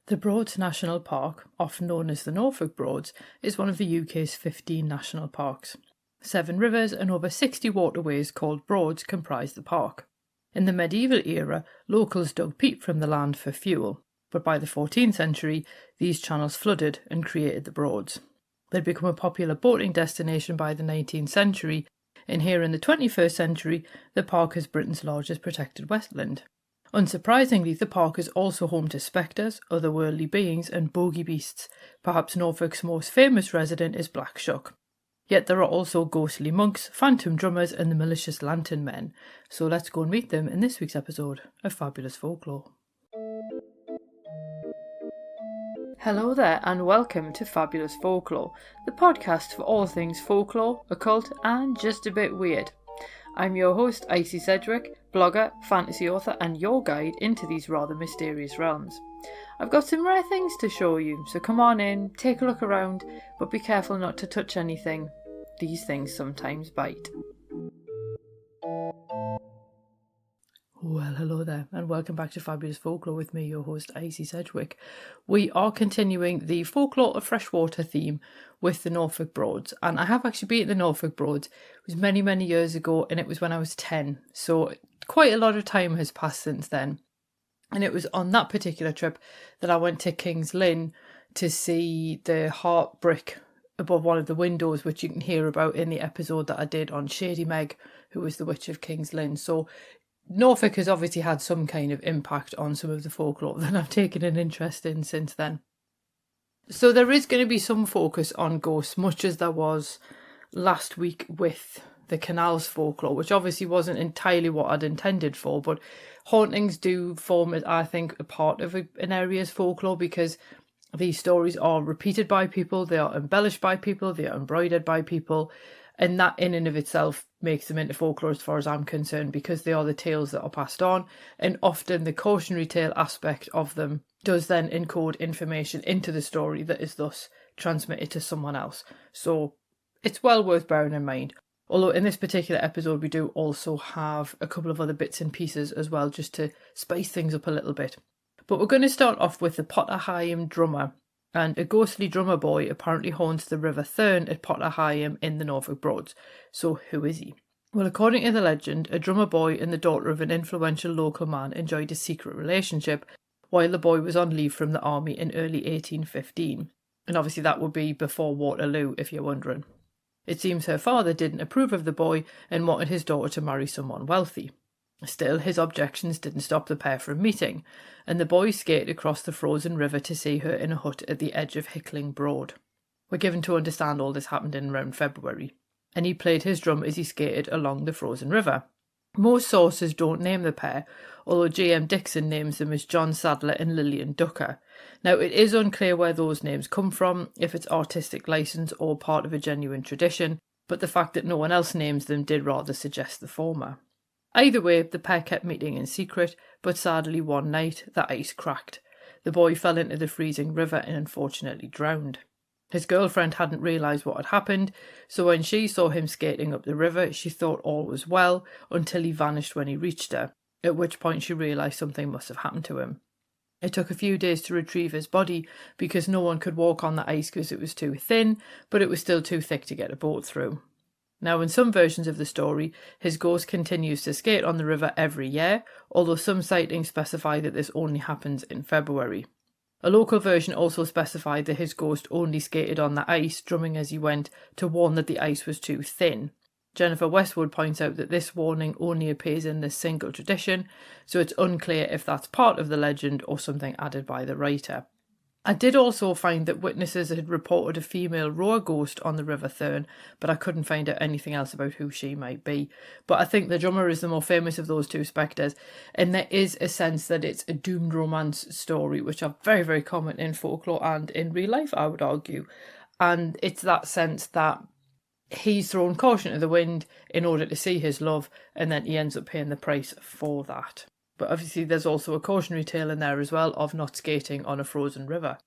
The Broads National Park, often known as the Norfolk Broads, is one of the UK's 15 national parks. 7 rivers and over 60 waterways called Broads comprise the park. In the medieval era, locals dug peat from the land for fuel, but by the 14th century, these channels flooded and created the Broads. They'd become a popular boating destination by the 19th century, and here in the 21st century, the park is Britain's largest protected wetland. Unsurprisingly, the park is also home to spectres, otherworldly beings and bogey beasts. Perhaps Norfolk's most famous resident is Black Shuck. Yet there are also ghostly monks, phantom drummers and the malicious lantern men. So let's go and meet them in this week's episode of Fabulous Folklore. Hello there and welcome to Fabulous Folklore, the podcast for all things folklore, occult and just a bit weird. I'm your host, Icy Sedgwick, blogger, fantasy author and your guide into these rather mysterious realms. I've got some rare things to show you, so come on in, take a look around, but be careful not to touch anything. These things sometimes bite. Well, hello there, and welcome back to Fabulous Folklore with me, your host, Icy Sedgwick. We are continuing the Folklore of Freshwater theme with the Norfolk Broads, and I have actually been at the Norfolk Broads. It was many, many years ago, and it was when I was 10, so quite a lot of time has passed since then. And it was on that particular trip that I went to King's Lynn to see the heart brick above one of the windows, which you can hear about in the episode that I did on Shady Meg, who was the Witch of King's Lynn. So Norfolk has obviously had some kind of impact on some of the folklore that I've taken an interest in since then. So there is going to be some focus on ghosts, much as there was last week with the canals folklore, which obviously wasn't entirely what I'd intended for, but hauntings do form, I think, a part of an area's folklore because these stories are repeated by people, they are embellished by people, they are embroidered by people, and that in and of itself makes them into folklore as far as I'm concerned, because they are the tales that are passed on, and often the cautionary tale aspect of them does then encode information into the story that is thus transmitted to someone else. So it's well worth bearing in mind. Although in this particular episode we do also have a couple of other bits and pieces as well, just to spice things up a little bit. But we're going to start off with the Potterheim Drummer. And a ghostly drummer boy apparently haunts the River Thurn at Potterheim in the Norfolk Broads. So who is he? Well, according to the legend, a drummer boy and the daughter of an influential local man enjoyed a secret relationship while the boy was on leave from the army in early 1815. And obviously that would be before Waterloo, if you're wondering. It seems her father didn't approve of the boy and wanted his daughter to marry someone wealthy. Still, his objections didn't stop the pair from meeting, and the boy skated across the frozen river to see her in a hut at the edge of Hickling Broad. We're given to understand all this happened in around February, and he played his drum as he skated along the frozen river. Most sources don't name the pair, although J.M. Dixon names them as John Sadler and Lillian Ducker. Now, it is unclear where those names come from, if it's artistic license or part of a genuine tradition, but the fact that no one else names them did rather suggest the former. Either way, the pair kept meeting in secret, but sadly one night the ice cracked. The boy fell into the freezing river and unfortunately drowned. His girlfriend hadn't realised what had happened, so when she saw him skating up the river, she thought all was well until he vanished when he reached her, at which point she realised something must have happened to him. It took a few days to retrieve his body because no one could walk on the ice because it was too thin, but it was still too thick to get a boat through. Now, in some versions of the story, his ghost continues to skate on the river every year, although some sightings specify that this only happens in February. A local version also specified that his ghost only skated on the ice, drumming as he went, to warn that the ice was too thin. Jennifer Westwood points out that this warning only appears in this single tradition, so it's unclear if that's part of the legend or something added by the writer. I did also find that witnesses had reported a female rower ghost on the River Thurn, but I couldn't find out anything else about who she might be. But I think the drummer is the more famous of those two spectres, and there is a sense that it's a doomed romance story, which are very, very common in folklore and in real life, I would argue. And it's that sense that he's thrown caution to the wind in order to see his love, and then he ends up paying the price for that. But obviously there's also a cautionary tale in there as well of not skating on a frozen river.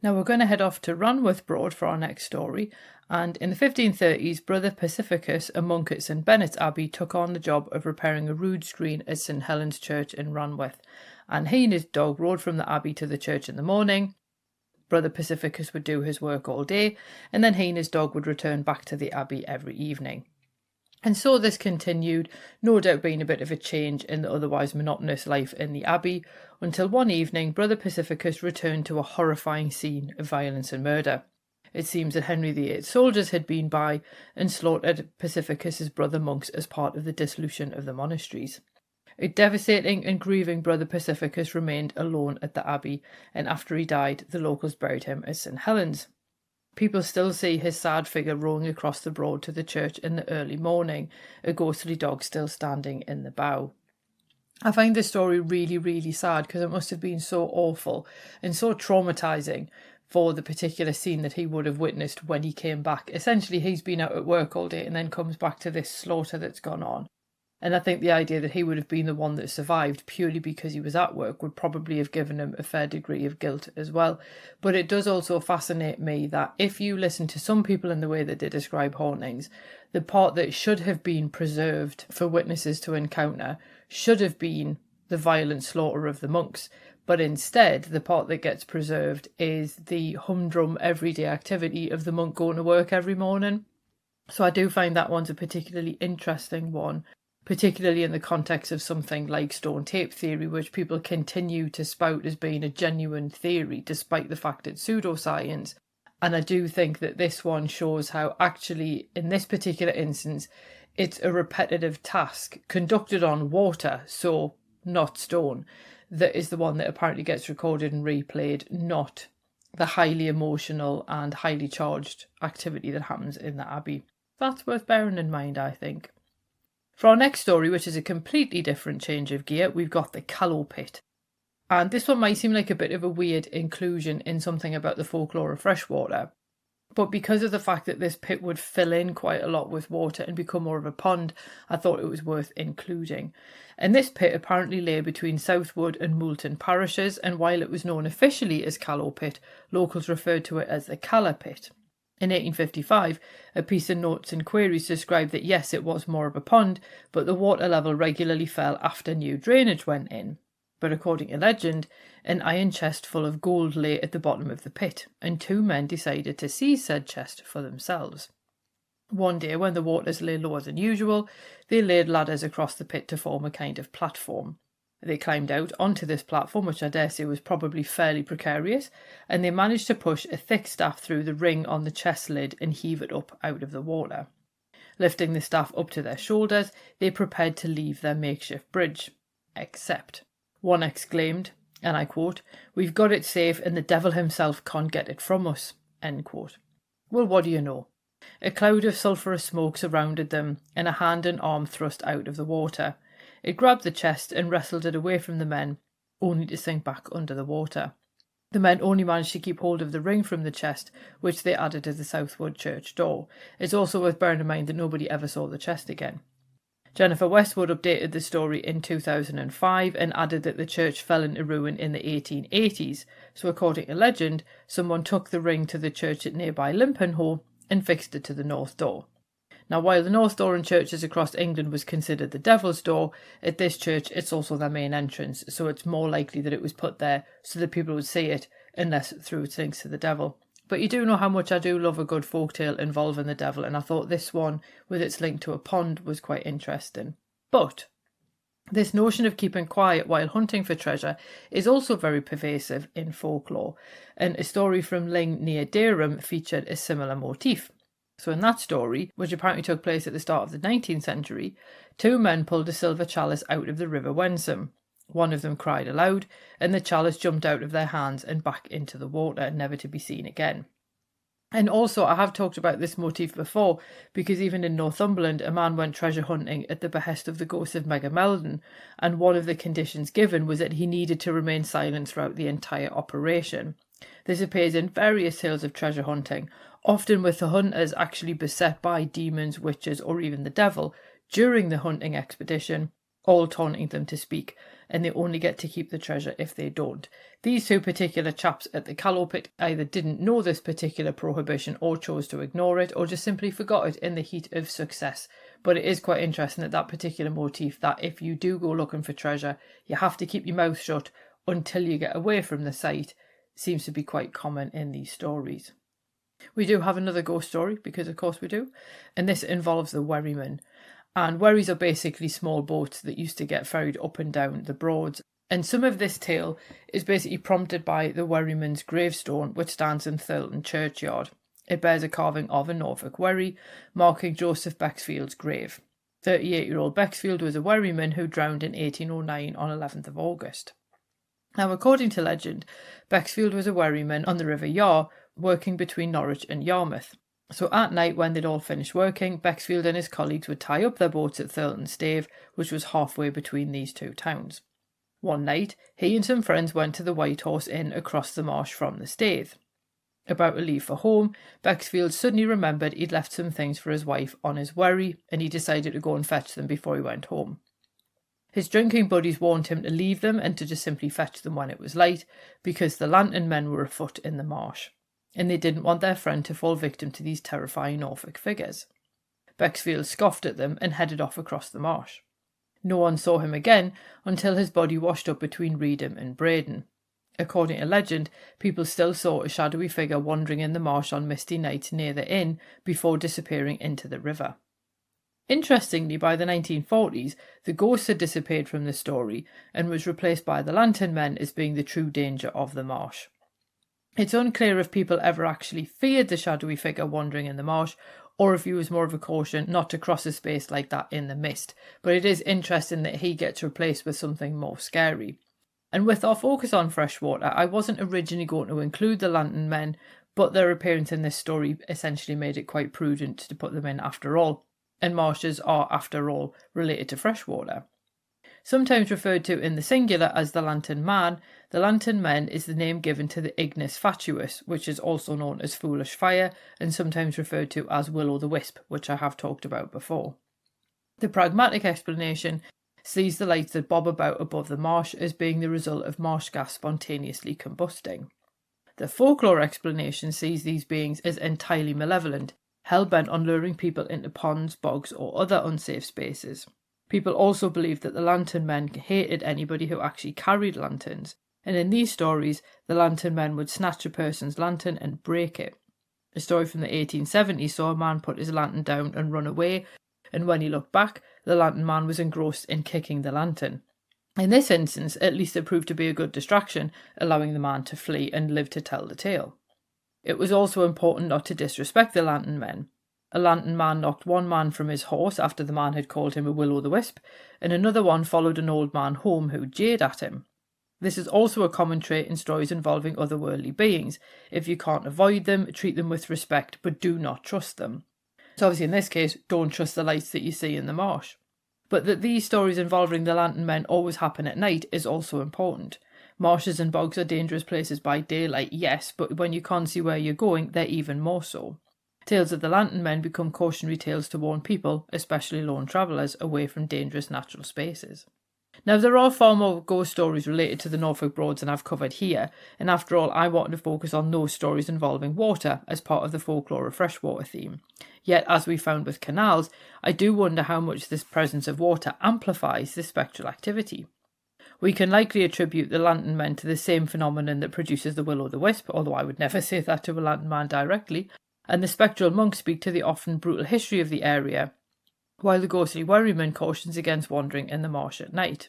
Now we're going to head off to Ranworth Broad for our next story, and in the 1530s, Brother Pacificus, a monk at St Benet's Abbey, took on the job of repairing a rood screen at St Helen's Church in Ranworth, and he and his dog rode from the abbey to the church in the morning. Brother Pacificus would do his work all day, and then he and his dog would return back to the abbey every evening. And so this continued, no doubt being a bit of a change in the otherwise monotonous life in the abbey, until one evening Brother Pacificus returned to a horrifying scene of violence and murder. It seems that Henry VIII's soldiers had been by and slaughtered Pacificus's brother monks as part of the dissolution of the monasteries. A devastating and grieving Brother Pacificus remained alone at the abbey, and after he died, the locals buried him at St. Helens. People still see his sad figure rowing across the Broad to the church in the early morning, a ghostly dog still standing in the bow. I find this story really, really sad because it must have been so awful and so traumatising for the particular scene that he would have witnessed when he came back. Essentially, he's been out at work all day and then comes back to this slaughter that's gone on. And I think the idea that he would have been the one that survived purely because he was at work would probably have given him a fair degree of guilt as well. But it does also fascinate me that if you listen to some people in the way that they describe hauntings, the part that should have been preserved for witnesses to encounter should have been the violent slaughter of the monks. But instead, the part that gets preserved is the humdrum everyday activity of the monk going to work every morning. So I do find that one's a particularly interesting one, particularly in the context of something like stone tape theory, which people continue to spout as being a genuine theory, despite the fact it's pseudoscience. And I do think that this one shows how actually, in this particular instance, it's a repetitive task conducted on water, so not stone, that is the one that apparently gets recorded and replayed, not the highly emotional and highly charged activity that happens in the abbey. That's worth bearing in mind, I think. For our next story, which is a completely different change of gear, we've got the Calop Pit. And this one might seem like a bit of a weird inclusion in something about the folklore of freshwater. But because of the fact that this pit would fill in quite a lot with water and become more of a pond, I thought it was worth including. And this pit apparently lay between Southwood and Moulton parishes, and while it was known officially as Calop Pit, locals referred to it as the Calop Pit. In 1855, a piece of notes and queries described that yes, it was more of a pond, but the water level regularly fell after new drainage went in. But according to legend, an iron chest full of gold lay at the bottom of the pit, and two men decided to seize said chest for themselves. One day, when the waters lay lower than usual, they laid ladders across the pit to form a kind of platform. They climbed out onto this platform, which I dare say was probably fairly precarious, and they managed to push a thick staff through the ring on the chest lid and heave it up out of the water. Lifting the staff up to their shoulders, they prepared to leave their makeshift bridge. Except, one exclaimed, and I quote, "We've got it safe and the devil himself can't get it from us," end quote. Well, what do you know? A cloud of sulphurous smoke surrounded them, and a hand and arm thrust out of the water. It grabbed the chest and wrestled it away from the men, only to sink back under the water. The men only managed to keep hold of the ring from the chest, which they added to the Southwood church door. It's also worth bearing in mind that nobody ever saw the chest again. Jennifer Westwood updated the story in 2005 and added that the church fell into ruin in the 1880s, so according to legend, someone took the ring to the church at nearby Limpenhoe and fixed it to the north door. Now, while the north door in churches across England was considered the devil's door, at this church it's also their main entrance, so it's more likely that it was put there so that people would see it, unless through its links to the devil. But you do know how much I do love a good folktale involving the devil, and I thought this one, with its link to a pond, was quite interesting. But this notion of keeping quiet while hunting for treasure is also very pervasive in folklore, and a story from Ling near Dereham featured a similar motif. So in that story, which apparently took place at the start of the 19th century, two men pulled a silver chalice out of the River Wensum. One of them cried aloud, and the chalice jumped out of their hands and back into the water, never to be seen again. And also, I have talked about this motif before, because even in Northumberland, a man went treasure hunting at the behest of the ghost of Megameldon, and one of the conditions given was that he needed to remain silent throughout the entire operation. This appears in various tales of treasure hunting, often with the hunters actually beset by demons, witches, or even the devil during the hunting expedition, all taunting them to speak, and they only get to keep the treasure if they don't. These two particular chaps at the Calop Pit either didn't know this particular prohibition or chose to ignore it, or just simply forgot it in the heat of success But it is quite interesting that particular motif, that if you do go looking for treasure, you have to keep your mouth shut until you get away from the site, seems to be quite common in these stories. We do have another ghost story, because of course we do, and this involves the Worryman. And wherries are basically small boats that used to get ferried up and down the Broads. And some of this tale is basically prompted by the Worryman's gravestone, which stands in Thirlton churchyard. It bears a carving of a Norfolk wherry, marking Joseph Bexfield's grave. 38-year-old Bexfield was a wherryman who drowned in 1809 on 11th of August. Now, according to legend, Bexfield was a wherryman on the River Yar, working between Norwich and Yarmouth. So at night, when they'd all finished working, Bexfield and his colleagues would tie up their boats at Thirlton Stave, which was halfway between these two towns. One night, he and some friends went to the White Horse Inn across the marsh from the Stave. About to leave for home, Bexfield suddenly remembered he'd left some things for his wife on his wherry, and he decided to go and fetch them before he went home. His drinking buddies warned him to leave them and to just simply fetch them when it was light, because the lantern men were afoot in the marsh, and they didn't want their friend to fall victim to these terrifying Norfolk figures. Bexfield scoffed at them and headed off across the marsh. No one saw him again until his body washed up between Reedham and Braden. According to legend, people still saw a shadowy figure wandering in the marsh on misty nights near the inn before disappearing into the river. Interestingly, by the 1940s, the ghost had disappeared from the story and was replaced by the lantern men as being the true danger of the marsh. It's unclear if people ever actually feared the shadowy figure wandering in the marsh, or if he was more of a caution not to cross a space like that in the mist, but it is interesting that he gets replaced with something more scary. And with our focus on freshwater, I wasn't originally going to include the lantern men, but their appearance in this story essentially made it quite prudent to put them in after all, and marshes are, after all, related to freshwater. Sometimes referred to in the singular as the lantern man, the lantern men is the name given to the ignis fatuus, which is also known as foolish fire, and sometimes referred to as will-o'-the-wisp, which I have talked about before. The pragmatic explanation sees the lights that bob about above the marsh as being the result of marsh gas spontaneously combusting. The folklore explanation sees these beings as entirely malevolent, hell-bent on luring people into ponds, bogs, or other unsafe spaces. People also believe that the lantern men hated anybody who actually carried lanterns, and in these stories, the lantern men would snatch a person's lantern and break it. A story from the 1870s saw a man put his lantern down and run away, and when he looked back, the lantern man was engrossed in kicking the lantern. In this instance, at least it proved to be a good distraction, allowing the man to flee and live to tell the tale. It was also important not to disrespect the lantern men. A lantern man knocked one man from his horse after the man had called him a will-o'-the-wisp, and another one followed an old man home who jeered at him. This is also a common trait in stories involving otherworldly beings. If you can't avoid them, treat them with respect, but do not trust them. So obviously in this case, don't trust the lights that you see in the marsh. But that these stories involving the lantern men always happen at night is also important. Marshes and bogs are dangerous places by daylight, yes, but when you can't see where you're going, they're even more so. Tales of the lantern men become cautionary tales to warn people, especially lone travellers, away from dangerous natural spaces. Now, there are far more ghost stories related to the Norfolk Broads than I've covered here, and after all, I wanted to focus on those stories involving water as part of the folklore of freshwater theme. Yet, as we found with canals, I do wonder how much this presence of water amplifies this spectral activity. We can likely attribute the lantern men to the same phenomenon that produces the will-o'-the-wisp, although I would never say that to a lantern man directly, and the spectral monks speak to the often brutal history of the area, while the ghostly Worryman cautions against wandering in the marsh at night.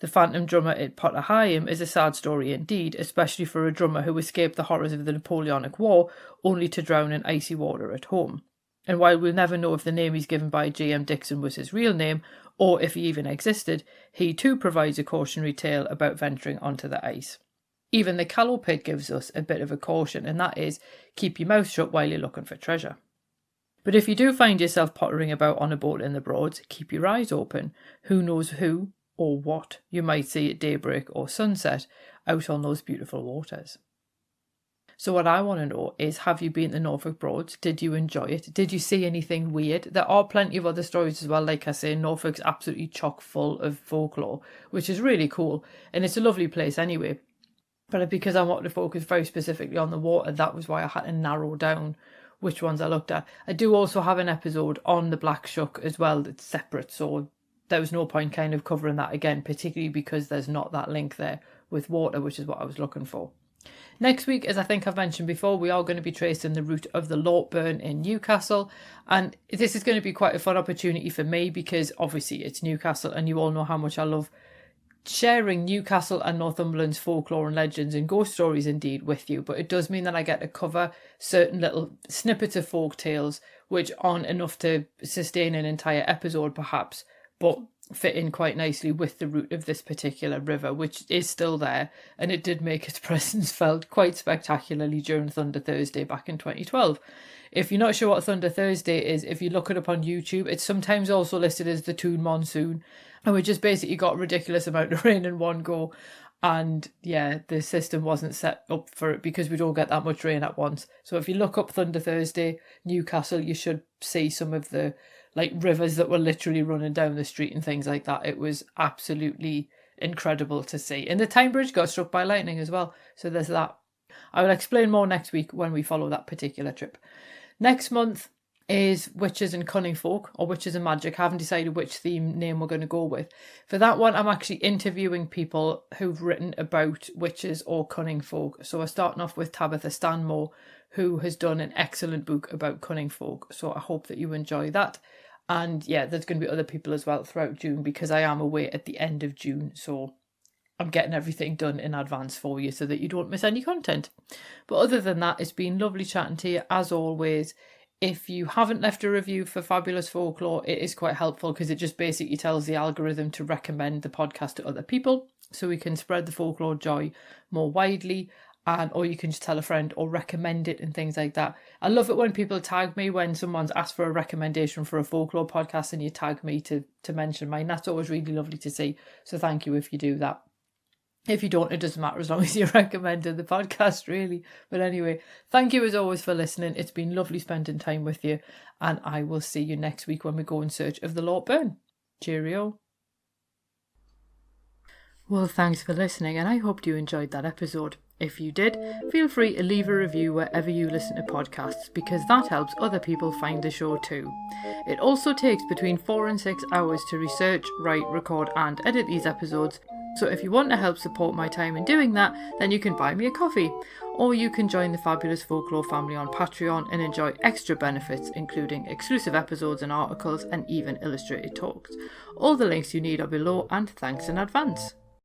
The phantom drummer at Potterheim is a sad story indeed, especially for a drummer who escaped the horrors of the Napoleonic War only to drown in icy water at home. And while we'll never know if the name he's given by J.M. Dixon was his real name, or if he even existed, he too provides a cautionary tale about venturing onto the ice. Even the Calop Pit gives us a bit of a caution, and that is, keep your mouth shut while you're looking for treasure. But if you do find yourself pottering about on a boat in the Broads, keep your eyes open. Who knows who or what you might see at daybreak or sunset out on those beautiful waters. So what I want to know is, have you been to Norfolk Broads? Did you enjoy it? Did you see anything weird? There are plenty of other stories as well. Like I say, Norfolk's absolutely chock full of folklore, which is really cool. And it's a lovely place anyway. But because I wanted to focus very specifically on the water, that was why I had to narrow down which ones I looked at. I do also have an episode on the Black Shuck as well that's separate, so there was no point kind of covering that again, particularly because there's not that link there with water, which is what I was looking for. Next week, as I think I've mentioned before, we are going to be tracing the route of the Lochburn in Newcastle. And this is going to be quite a fun opportunity for me because obviously it's Newcastle and you all know how much I love sharing Newcastle and Northumberland's folklore and legends and ghost stories indeed with you. But it does mean that I get to cover certain little snippets of folk tales which aren't enough to sustain an entire episode perhaps, but fit in quite nicely with the route of this particular river, which is still there, and it did make its presence felt quite spectacularly during Thunder Thursday back in 2012. If you're not sure what Thunder Thursday is, if you look it up on YouTube, it's sometimes also listed as the Toon Monsoon, and we just basically got a ridiculous amount of rain in one go, and yeah, the system wasn't set up for it because we don't get that much rain at once. So if you look up Thunder Thursday Newcastle, you should see some of the rivers that were literally running down the street and things like that. It was absolutely incredible to see. And the Tyne Bridge got struck by lightning as well. So there's that. I will explain more next week when we follow that particular trip. Next month is Witches and Cunning Folk, or Witches and Magic. I haven't decided which theme name we're going to go with. For that one, I'm actually interviewing people who've written about witches or cunning folk. So we're starting off with Tabitha Stanmore, who has done an excellent book about cunning folk. So I hope that you enjoy that. And yeah, there's going to be other people as well throughout June because I am away at the end of June. So I'm getting everything done in advance for you so that you don't miss any content. But other than that, it's been lovely chatting to you as always. If you haven't left a review for Fabulous Folklore, it is quite helpful because it just basically tells the algorithm to recommend the podcast to other people so we can spread the folklore joy more widely. Or you can just tell a friend or recommend it and things like that. I love it when people tag me when someone's asked for a recommendation for a folklore podcast and you tag me to mention mine. That's always really lovely to see. So thank you if you do that. If you don't, it doesn't matter as long as you recommended the podcast, really. But anyway, thank you as always for listening. It's been lovely spending time with you. And I will see you next week when we go in search of the Lochburn. Cheerio. Well, thanks for listening and I hope you enjoyed that episode. If you did, feel free to leave a review wherever you listen to podcasts because that helps other people find the show too. It also takes between 4 and 6 hours to research, write, record and edit these episodes, so if you want to help support my time in doing that, then you can buy me a coffee. Or you can join the Fabulous Folklore family on Patreon and enjoy extra benefits including exclusive episodes and articles and even illustrated talks. All the links you need are below and thanks in advance.